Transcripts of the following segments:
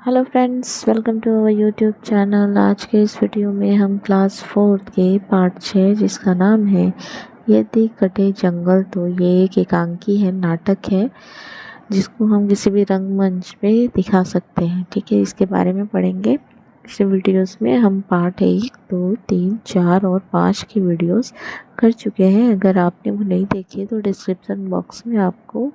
Hello friends, welcome to our YouTube channel. आज के इस वीडियो में हम क्लास 4 के पार्ट 6 जिसका नाम है यदि कटे जंगल, तो ये एक एकांकी है, नाटक है जिसको हम किसी भी रंगमंच पे दिखा सकते हैं। ठीक है, इसके बारे में पढ़ेंगे। इस वीडियोस में हम पार्ट 1, 2, 3, 4 और 5 की वीडियोस कर चुके हैं। अगर आपने वो नहीं देखी है तो डिस्क्रिप्शन बॉक्स में आपको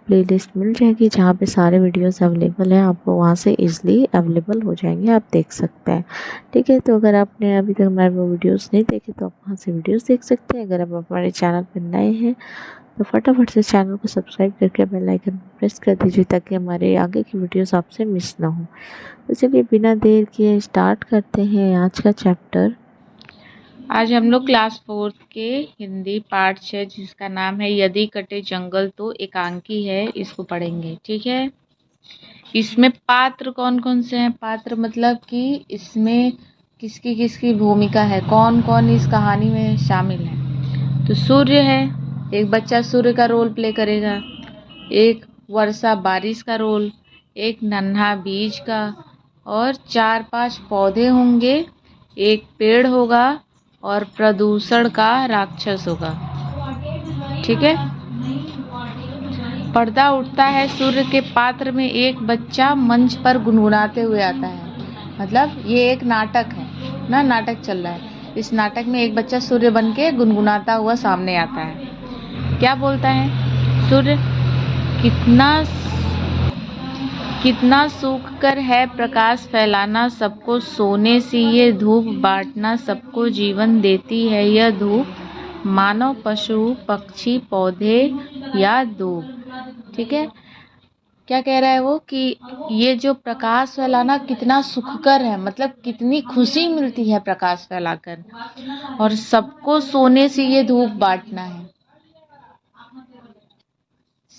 प्लेलिस्ट मिल जाएगी जहाँ पे सारे वीडियोस अवेलेबल हैं। आपको वहाँ से इजीली अवेलेबल हो जाएंगे, आप देख सकते हैं। ठीक है, तो अगर आपने अभी तक हमारे वो वीडियोस नहीं देखे तो आप वहाँ से वीडियोस देख सकते हैं। अगर आप हमारे चैनल पर नए हैं तो फटाफट से चैनल को सब्सक्राइब करके बेल आइकन प्रेस कर दीजिए ताकि हमारे आगे की वीडियोस आपसे मिस ना हो। तो चलिए बिना देर किए स्टार्ट करते हैं आज का चैप्टर। आज हम लोग क्लास 4 के हिंदी पार्ट 6 जिसका नाम है यदि कटे जंगल तो एकांकी है, इसको पढ़ेंगे। ठीक है, इसमें पात्र कौन कौन से हैं? पात्र मतलब कि इसमें किसकी किसकी भूमिका है, कौन कौन इस कहानी में शामिल है। तो सूर्य है, एक बच्चा सूर्य का रोल प्ले करेगा, एक वर्षा बारिश का रोल, एक नन्हा बीज का, और 4-5 पौधे होंगे, एक पेड़ होगा और प्रदूषण का राक्षस होगा। ठीक है, पर्दा उठता है सूर्य के पात्र में एक बच्चा मंच पर गुनगुनाते हुए आता है। मतलब ये एक नाटक है ना, नाटक चल रहा है। इस नाटक में एक बच्चा सूर्य बन के गुनगुनाता हुआ सामने आता है। क्या बोलता है सूर्य? कितना कितना सूख कर है प्रकाश फैलाना, सबको सोने सी ये धूप बांटना, सबको जीवन देती है यह धूप, मानव पशु पक्षी पौधे या दूब। ठीक है, क्या कह रहा है वो कि ये जो प्रकाश फैलाना कितना सुखकर है, मतलब कितनी खुशी मिलती है प्रकाश फैलाकर, और सबको सोने से ये धूप बांटना है,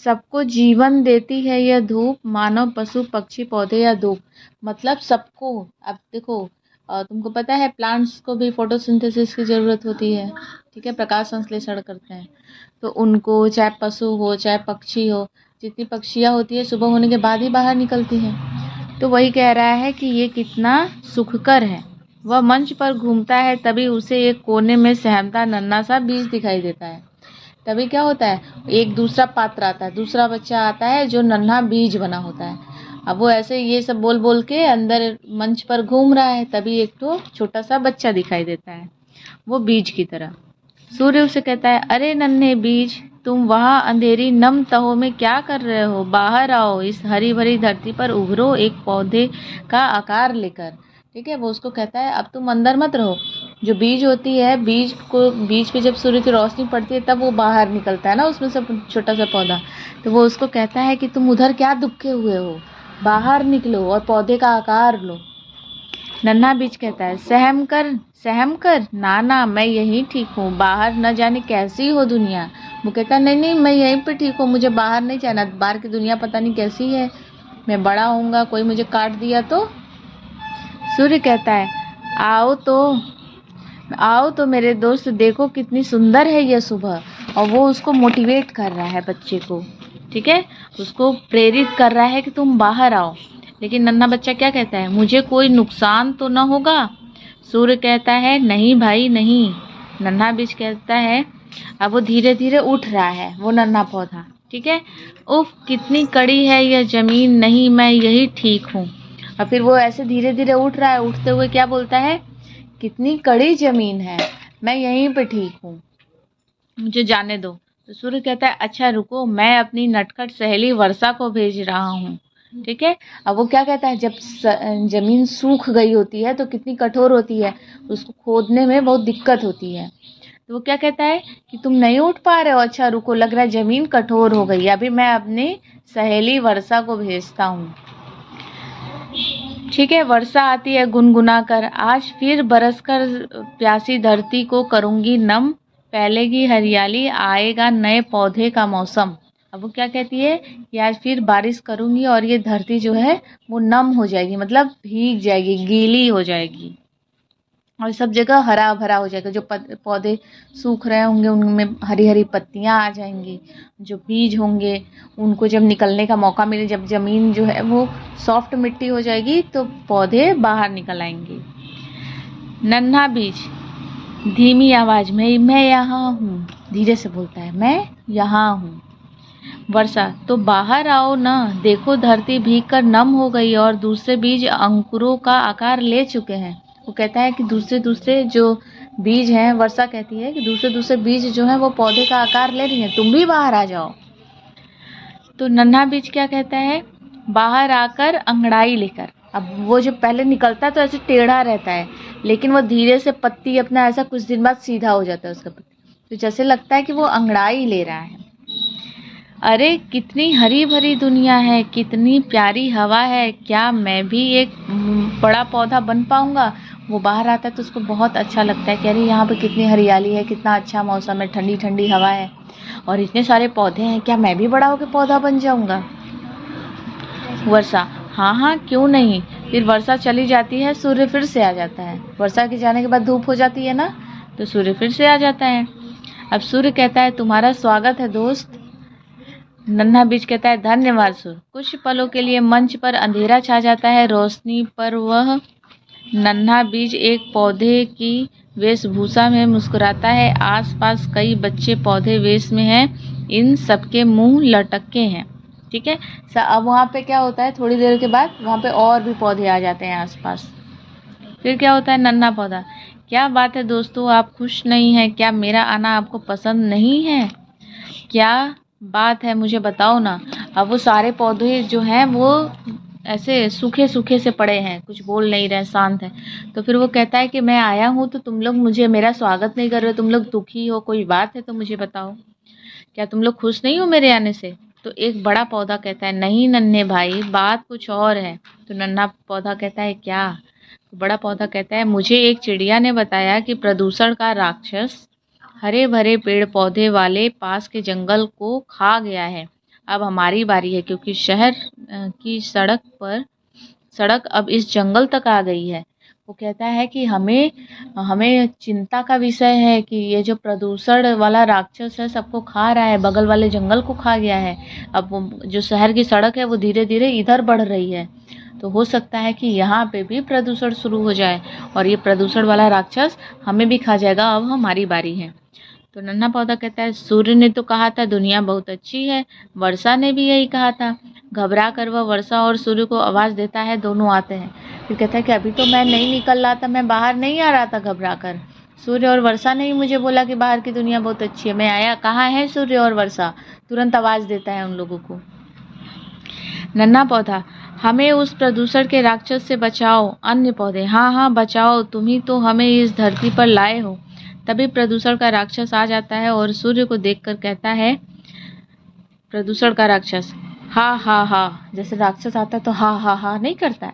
सबको जीवन देती है यह धूप, मानव पशु पक्षी पौधे या धूप। मतलब सबको। अब देखो, तुमको पता है प्लांट्स को भी फोटोसिंथेसिस की ज़रूरत होती है। ठीक है, प्रकाश संश्लेषण करते हैं, तो उनको चाहे पशु हो चाहे पक्षी हो, जितनी पक्षियाँ होती है सुबह होने के बाद ही बाहर निकलती हैं। तो वही कह रहा है कि ये कितना सुखकर है। वह मंच पर घूमता है, तभी उसे एक कोने में सहमता नन्हा सा बीज दिखाई देता है। तभी क्या होता है, एक दूसरा पात्र आता है, दूसरा बच्चा आता है जो नन्हा बीज बना होता है। अब वो ऐसे ये सब बोल बोल के अंदर मंच पर घूम रहा है, तभी एक तो छोटा सा बच्चा दिखाई देता है, वो बीज की तरह। सूर्य उसे कहता है, अरे नन्हे बीज, तुम वहाँ अंधेरी नम तहों में क्या कर रहे हो? बाहर आओ, इस हरी भरी धरती पर उभरो एक पौधे का आकार लेकर। ठीक है, वो उसको कहता है अब तुम अंदर मत रहो। जो बीज होती है, बीज पे जब सूर्य की रोशनी पड़ती है तब वो बाहर निकलता है ना, उसमें से छोटा सा पौधा। तो वो उसको कहता है कि तुम उधर क्या दुबके हुए हो, बाहर निकलो और पौधे का आकार लो। नन्हा बीज कहता है, सहम कर ना ना, मैं यहीं ठीक हूँ, बाहर न जाने कैसी हो दुनिया। वो कहता है, नहीं नहीं, मैं यहीं पे ठीक हूँ, मुझे बाहर नहीं जाना, बाहर की दुनिया पता नहीं कैसी है, मैं बड़ा होऊंगा, कोई मुझे काट दिया तो। सूर्य कहता है, आओ तो मेरे दोस्त, देखो कितनी सुंदर है यह सुबह। और वो उसको मोटिवेट कर रहा है, बच्चे को। ठीक है, उसको प्रेरित कर रहा है कि तुम बाहर आओ। लेकिन नन्हा बच्चा क्या कहता है, मुझे कोई नुकसान तो ना होगा? सूर्य कहता है, नहीं भाई नहीं। नन्हा बीज कहता है, अब वो धीरे धीरे उठ रहा है, वो नन्हा पौधा। ठीक है, उफ कितनी कड़ी है यह जमीन, नहीं मैं यही ठीक हूँ। और फिर वो ऐसे धीरे धीरे उठ रहा है, उठते हुए क्या बोलता है, कितनी कड़ी जमीन है, मैं यहीं पे ठीक हूँ, मुझे जाने दो। तो सूर्य कहता है, अच्छा रुको, मैं अपनी नटखट सहेली वर्षा को भेज रहा हूँ। ठीक है, अब वो क्या कहता है, जब जमीन सूख गई होती है तो कितनी कठोर होती है, उसको खोदने में बहुत दिक्कत होती है। तो वो क्या कहता है कि तुम नहीं उठ पा रहे हो, अच्छा रुको, लग रहा है जमीन कठोर हो गई, अभी मैं अपनी सहेली वर्षा को भेजता हूँ। ठीक है, वर्षा आती है गुनगुना कर, आज फिर बरसकर प्यासी धरती को करूंगी नम, फैलेगी हरियाली, आएगा नए पौधे का मौसम। अब वो क्या कहती है कि आज फिर बारिश करूंगी और ये धरती जो है वो नम हो जाएगी, मतलब भीग जाएगी, गीली हो जाएगी। और सब जगह हरा भरा हो जाएगा। जो पौधे सूख रहे होंगे उनमें हरी हरी पत्तियां आ जाएंगी। जो बीज होंगे उनको जब निकलने का मौका मिले, जब ज़मीन जो है वो सॉफ्ट मिट्टी हो जाएगी तो पौधे बाहर निकल आएंगे। नन्हा बीज धीमी आवाज में, मैं यहाँ हूँ, धीरे से बोलता है, मैं यहाँ हूँ। वर्षा, तो बाहर आओ ना, देखो धरती भीग कर नम हो गई और दूसरे बीज अंकुरों का आकार ले चुके हैं। वो कहता है कि दूसरे दूसरे जो बीज हैं, वर्षा कहती है कि दूसरे दूसरे बीज जो हैं वो पौधे का आकार ले रही हैं, तुम भी बाहर आ जाओ। तो नन्हा बीज क्या कहता है, बाहर आकर अंगड़ाई लेकर। अब वो जो पहले निकलता है तो ऐसे टेढ़ा रहता है, लेकिन वो धीरे से पत्ती अपना ऐसा कुछ दिन बाद सीधा हो जाता है उसका पत्ती, तो जैसे लगता है कि वो अंगड़ाई ले रहा है। अरे कितनी हरी भरी दुनिया है, कितनी प्यारी हवा है, क्या मैं भी एक बड़ा पौधा बन पाऊंगा। वो बाहर आता है तो उसको बहुत अच्छा लगता है कि अरे यहाँ पे कितनी हरियाली है, कितना अच्छा मौसम है, ठंडी ठंडी हवा है और इतने सारे पौधे हैं, क्या मैं भी बड़ा होकर पौधा बन जाऊंगा। वर्षा, हाँ हाँ क्यों नहीं। फिर वर्षा चली जाती है, सूर्य फिर से आ जाता है। वर्षा के जाने के बाद धूप हो जाती है ना, तो सूर्य फिर से आ जाता है। अब सूर्य कहता है, तुम्हारा स्वागत है दोस्त। नन्हा बीज कहता है, धन्यवाद सूर्य। कुछ पलों के लिए मंच पर अंधेरा छा जाता है, रोशनी पर वह नन्हा बीज एक पौधे की वेशभूषा में मुस्कुराता है। आसपास कई बच्चे पौधे वेश में हैं, इन सबके मुंह लटके हैं। ठीक है, अब वहाँ पे क्या होता है, थोड़ी देर के बाद वहाँ पे और भी पौधे आ जाते हैं आसपास। फिर क्या होता है, नन्हा पौधा, क्या बात है दोस्तों, आप खुश नहीं हैं क्या, मेरा आना आपको पसंद नहीं है, क्या बात है मुझे बताओ ना। अब वो सारे पौधे जो हैं वो ऐसे सूखे सूखे से पड़े हैं, कुछ बोल नहीं रहे, शांत है। तो फिर वो कहता है कि मैं आया हूँ तो तुम लोग मुझे मेरा स्वागत नहीं कर रहे हो, तुम लोग दुखी हो, कोई बात है तो मुझे बताओ, क्या तुम लोग खुश नहीं हो मेरे आने से। तो एक बड़ा पौधा कहता है, नहीं नन्हे भाई, बात कुछ और है। तो नन्हा पौधा कहता है, क्या। तो बड़ा पौधा कहता है, मुझे एक चिड़िया ने बताया कि प्रदूषण का राक्षस हरे भरे पेड़ पौधे वाले पास के जंगल को खा गया है। अब हमारी बारी है, क्योंकि शहर की सड़क अब इस जंगल तक आ गई है। वो कहता है कि हमें चिंता का विषय है कि ये जो प्रदूषण वाला राक्षस है सबको खा रहा है, बगल वाले जंगल को खा गया है। अब जो शहर की सड़क है वो धीरे धीरे इधर बढ़ रही है, तो हो सकता है कि यहाँ पे भी प्रदूषण शुरू हो जाए और ये प्रदूषण वाला राक्षस हमें भी खा जाएगा, अब हमारी बारी है। तो नन्हा पौधा कहता है, सूर्य ने तो कहा था दुनिया बहुत अच्छी है, वर्षा ने भी यही कहा था। घबरा कर वह वर्षा और सूर्य को आवाज़ देता है, दोनों आते हैं। फिर कहता है कि अभी तो मैं नहीं निकल रहा था, मैं बाहर नहीं आ रहा था घबरा कर, सूर्य और वर्षा ने ही मुझे बोला कि बाहर की दुनिया बहुत अच्छी है, मैं आया। कहाँ है सूर्य और वर्षा, तुरंत आवाज़ देता है उन लोगों को। नन्हा पौधा, हमें उस प्रदूषण के राक्षस से बचाओ। अन्य पौधे, हाँ हाँ बचाओ, तुम ही तो हमें इस धरती पर लाए हो। तभी प्रदूषण का राक्षस आ जाता है और सूर्य को देखकर कहता है, प्रदूषण का राक्षस, हा हा हा। जैसे राक्षस आता है तो हा हा हा नहीं करता है,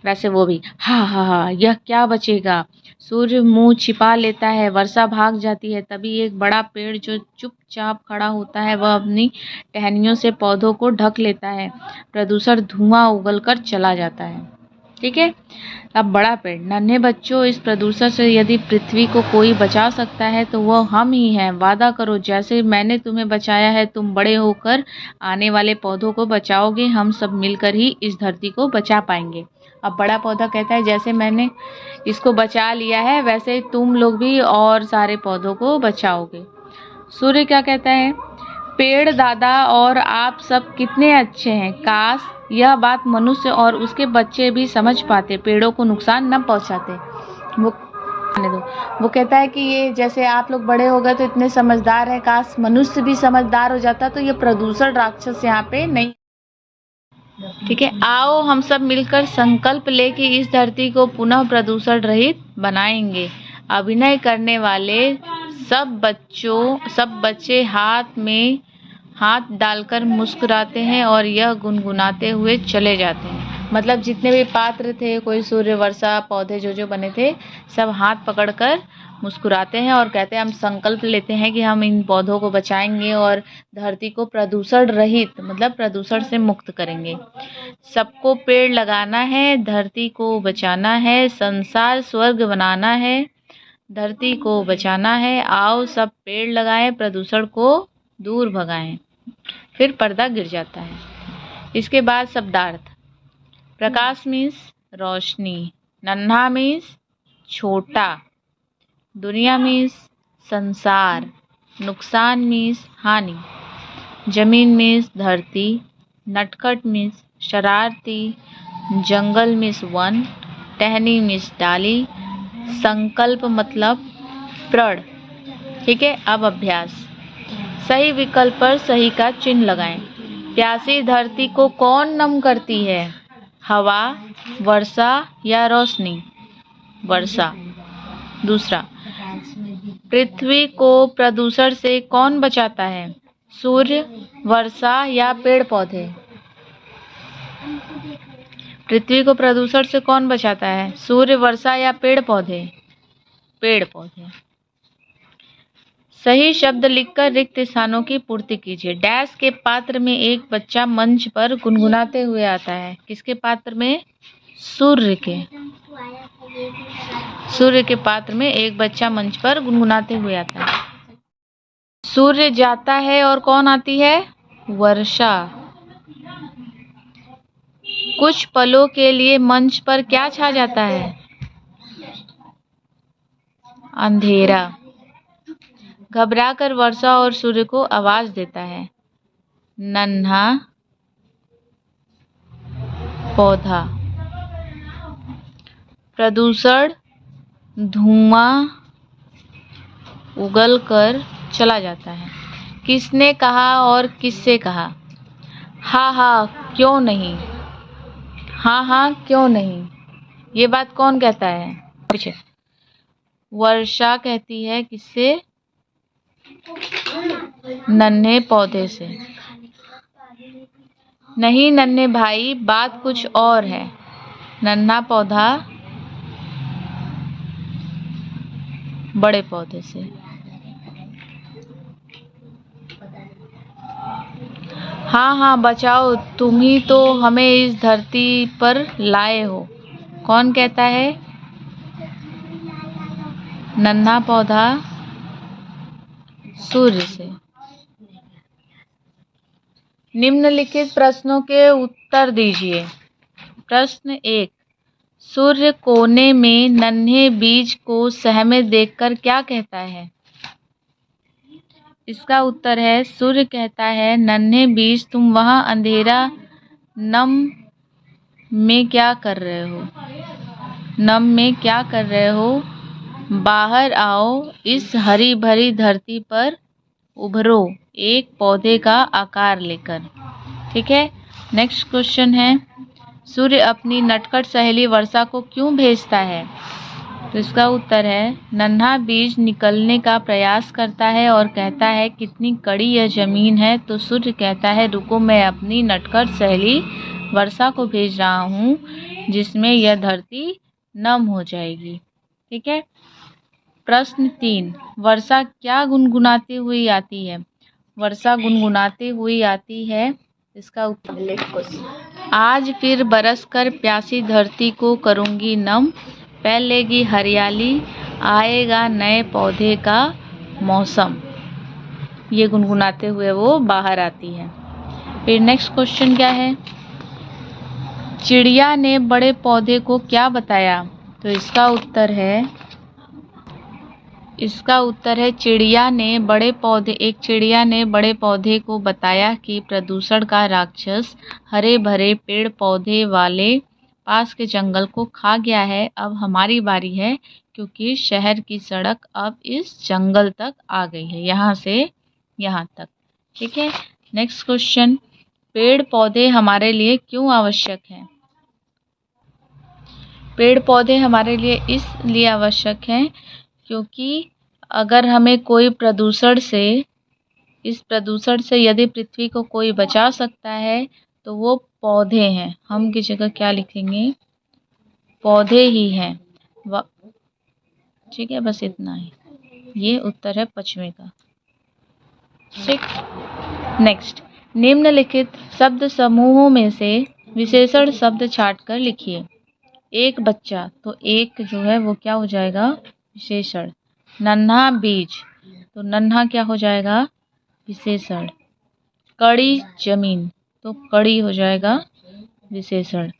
वैसे वो भी हा हा हा, यह क्या बचेगा। सूर्य मुंह छिपा लेता है, वर्षा भाग जाती है। तभी एक बड़ा पेड़ जो चुपचाप खड़ा होता है वह अपनी टहनियों से पौधों को ढक लेता है। प्रदूषण धुआं उगलकर चला जाता है। ठीक है, अब बड़ा पेड़, नन्हे बच्चों, इस प्रदूषण से यदि पृथ्वी को कोई बचा सकता है तो वह हम ही हैं। वादा करो, जैसे मैंने तुम्हें बचाया है तुम बड़े होकर आने वाले पौधों को बचाओगे, हम सब मिलकर ही इस धरती को बचा पाएंगे। अब बड़ा पौधा कहता है, जैसे मैंने इसको बचा लिया है वैसे तुम लोग भी और सारे पौधों को बचाओगे। सूर्य क्या कहता है, पेड़ दादा और आप सब कितने अच्छे हैं, काश यह बात मनुष्य और उसके बच्चे भी समझ पाते, पेड़ों को नुकसान न पहुंचाते। वो आने दो। वो कहता है कि ये जैसे आप लोग बड़े हो गए तो इतने समझदार हैं, काश मनुष्य भी समझदार हो जाता तो ये प्रदूषण राक्षस यहाँ पे नहीं। ठीक है, आओ हम सब मिलकर संकल्प ले कि इस धरती को पुनः प्रदूषण रहित बनाएंगे। अभिनय करने वाले सब बच्चे हाथ में हाथ डालकर मुस्कुराते हैं और यह गुनगुनाते हुए चले जाते हैं, मतलब जितने भी पात्र थे, कोई सूर्य, वर्षा, पौधे जो जो बने थे, सब हाथ पकड़कर मुस्कुराते हैं और कहते हैं हम संकल्प लेते हैं कि हम इन पौधों को बचाएंगे और धरती को प्रदूषण रहित मतलब प्रदूषण से मुक्त करेंगे। सबको पेड़ लगाना है, धरती को बचाना है, संसार स्वर्ग बनाना है, धरती को बचाना है, आओ सब पेड़ लगाएं, प्रदूषण को दूर भगाएं। फिर पर्दा गिर जाता है। इसके बाद शब्दार्थ। प्रकाश मीन्स रोशनी, नन्हा मीन्स छोटा, दुनिया मीन्स संसार, नुकसान मीन्स हानि, जमीन मीन्स धरती, नटखट मीन्स शरारती, जंगल मीन्स वन, टहनी मीन्स डाली, संकल्प मतलब प्रण। ठीक है, अब अभ्यास। सही विकल्प पर सही का चिन्ह लगाएं। प्यासी धरती को कौन नम करती है? हवा, वर्षा या रोशनी? वर्षा। दूसरा, पृथ्वी को प्रदूषण से कौन बचाता है? सूर्य, वर्षा या पेड़ पौधे? पृथ्वी को प्रदूषण से कौन बचाता है? सूर्य, वर्षा या पेड़ पौधे? पेड़ पौधे। सही शब्द लिखकर रिक्त स्थानों की पूर्ति कीजिए। डैश के पात्र में एक बच्चा मंच पर गुनगुनाते हुए आता है। किसके पात्र में? सूर्य के। सूर्य के पात्र में एक बच्चा मंच पर गुनगुनाते हुए आता है। सूर्य जाता है और कौन आती है? वर्षा। कुछ पलों के लिए मंच पर क्या छा जाता है? अंधेरा। घबराकर वर्षा और सूर्य को आवाज देता है। नन्हा पौधा। प्रदूषण धुआं उगलकर चला जाता है। किसने कहा और किससे कहा? हाँ हाँ क्यों नहीं, हाँ हाँ क्यों नहीं, ये बात कौन कहता है? पीछे वर्षा कहती है किससे? नन्हे पौधे से। नहीं नन्हे भाई, बात कुछ और है। नन्हा पौधा बड़े पौधे से। हाँ हाँ बचाओ, तुम ही तो हमें इस धरती पर लाए हो। कौन कहता है? नन्हा पौधा सूर्य से। निम्नलिखित प्रश्नों के उत्तर दीजिए। प्रश्न 1, सूर्य कोने में नन्हे बीज को सहमे देखकर क्या कहता है? इसका उत्तर है, सूर्य कहता है नन्हे बीज तुम वहाँ अंधेरा नम में क्या कर रहे हो? नम में क्या कर रहे हो? बाहर आओ, इस हरी भरी धरती पर उभरो एक पौधे का आकार लेकर। ठीक है, नेक्स्ट क्वेश्चन है, सूर्य अपनी नटखट सहेली वर्षा को क्यों भेजता है? तो इसका उत्तर है, नन्हा बीज निकलने का प्रयास करता है और कहता है कितनी कड़ी यह जमीन है, तो सूर्य कहता है रुको मैं अपनी नटखट सहेली वर्षा को भेज रहा हूँ जिसमें यह धरती नम हो जाएगी। ठीक है। प्रश्न 3, वर्षा क्या गुनगुनाती हुई आती है? वर्षा गुनगुनाती हुई आती है। इसका उत्तर, आज फिर बरसकर प्यासी धरती को करूँगी नम, फैलेगी हरियाली, आएगा नए पौधे का मौसम। ये गुनगुनाते हुए वो बाहर आती है। फिर नेक्स्ट क्वेश्चन क्या है, चिड़िया ने बड़े पौधे को क्या बताया? तो इसका उत्तर है चिड़िया ने बड़े पौधे को बताया कि प्रदूषण का राक्षस हरे भरे पेड़ पौधे वाले पास के जंगल को खा गया है। अब हमारी बारी है, क्योंकि शहर की सड़क अब इस जंगल तक आ गई है, यहाँ से यहाँ तक। ठीक है। नेक्स्ट क्वेश्चन, पेड़ पौधे हमारे लिए क्यों आवश्यक हैं? पेड़ पौधे हमारे लिए इसलिए आवश्यक हैं क्योंकि अगर हमें कोई इस प्रदूषण से यदि पृथ्वी को कोई बचा सकता है तो वो पौधे हैं, हम की जगह क्या लिखेंगे, पौधे ही हैं। ठीक है, बस इतना ही। ये उत्तर है पश्चिमी का। 6 नेक्स्ट, निम्नलिखित शब्द समूहों में से विशेषण शब्द छांट कर लिखिए। एक बच्चा, तो एक जो है वो क्या हो जाएगा, विशेषण। नन्हा बीज, तो नन्हा क्या हो जाएगा, विशेषण। कड़ी जमीन, तो कड़ी हो जाएगा विशेषण।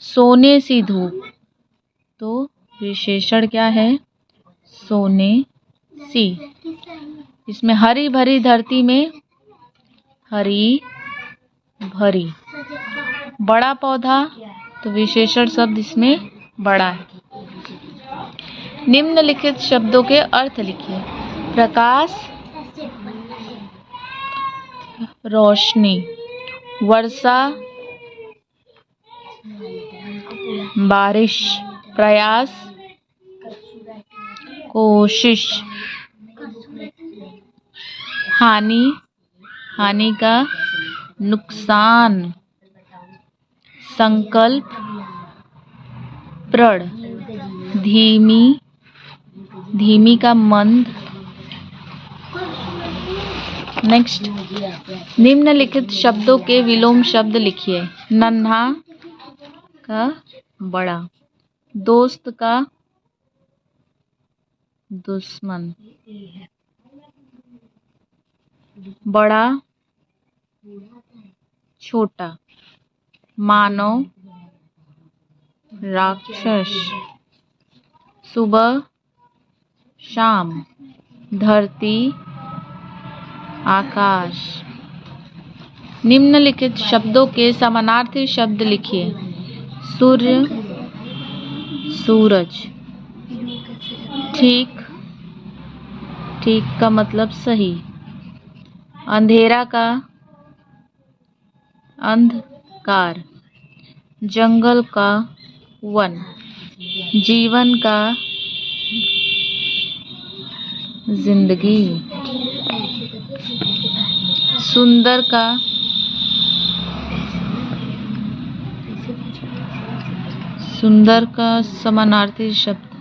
सोने सी धूप, तो विशेषण क्या है, सोने सी। इसमें हरी भरी धरती में हरी भरी। बड़ा पौधा, तो विशेषण शब्द इसमें बड़ा है। निम्नलिखित शब्दों के अर्थ लिखिए। प्रकाश, रोशनी। वर्षा, बारिश। प्रयास, कोशिश। हानि, हानि का नुकसान। संकल्प, प्रण। धीमी, धीमी का मंद। नेक्स्ट, निम्नलिखित शब्दों के विलोम शब्द लिखिए। नन्हा का बड़ा, दोस्त का दुश्मन, बड़ा छोटा, मानव राक्षस, सुबह शाम, धरती आकाश। निम्नलिखित शब्दों के समानार्थी शब्द लिखिए। सूर्य, सूरज। ठीक, ठीक का मतलब सही। अंधेरा का अंधकार। जंगल का वन। जीवन का जिंदगी। सुंदर का सुंदर का समानार्थी शब्द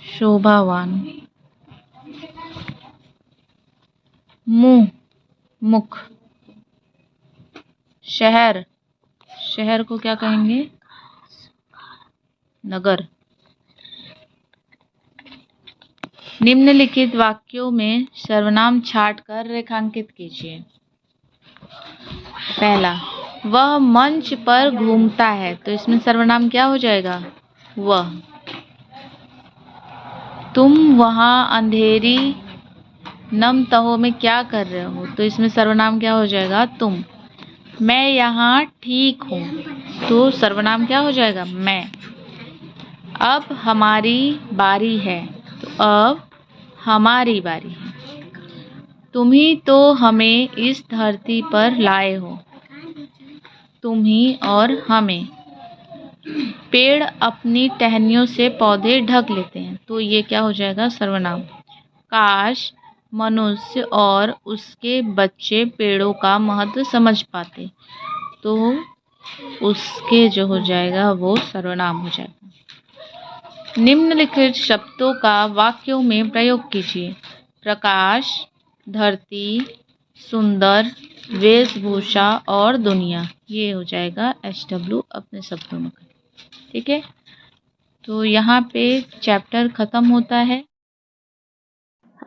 शोभावान। मुंह, मुख। शहर, शहर को क्या कहेंगे, नगर। निम्नलिखित वाक्यों में सर्वनाम छांट कर रेखांकित कीजिए। पहला, वह मंच पर घूमता है, तो इसमें सर्वनाम क्या हो जाएगा, वह। तुम वहां अंधेरी नम तहों में क्या कर रहे हो, तो इसमें सर्वनाम क्या हो जाएगा, तुम। मैं यहाँ ठीक हूँ, तो सर्वनाम क्या हो जाएगा, मैं। अब हमारी बारी है, तो अब हमारी बारी है। तुम ही तो हमें इस धरती पर लाए हो, तुम ही और हमें। पेड़ अपनी टहनियों से पौधे ढक लेते हैं, तो ये क्या हो जाएगा, सर्वनाम। काश मनुष्य और उसके बच्चे पेड़ों का महत्व समझ पाते, तो उसके जो हो जाएगा वो सर्वनाम हो जाएगा। निम्नलिखित शब्दों का वाक्यों में प्रयोग कीजिए। प्रकाश, धरती, सुंदर, वेशभूषा और दुनिया। ये हो जाएगा SW अपने शब्दों में। ठीक है, तो यहाँ पे चैप्टर खत्म होता है।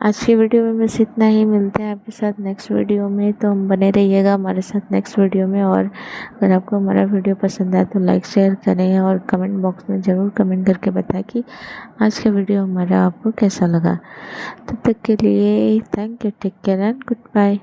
आज की वीडियो में बस इतना ही। मिलते हैं आपके साथ नेक्स्ट वीडियो में, तो बने रहिएगा हमारे साथ नेक्स्ट वीडियो में। और अगर आपको हमारा वीडियो पसंद आए तो लाइक शेयर करें और कमेंट बॉक्स में ज़रूर कमेंट करके बताएं कि आज का वीडियो हमारा आपको कैसा लगा। तब तक के लिए thank you, take care and good bye.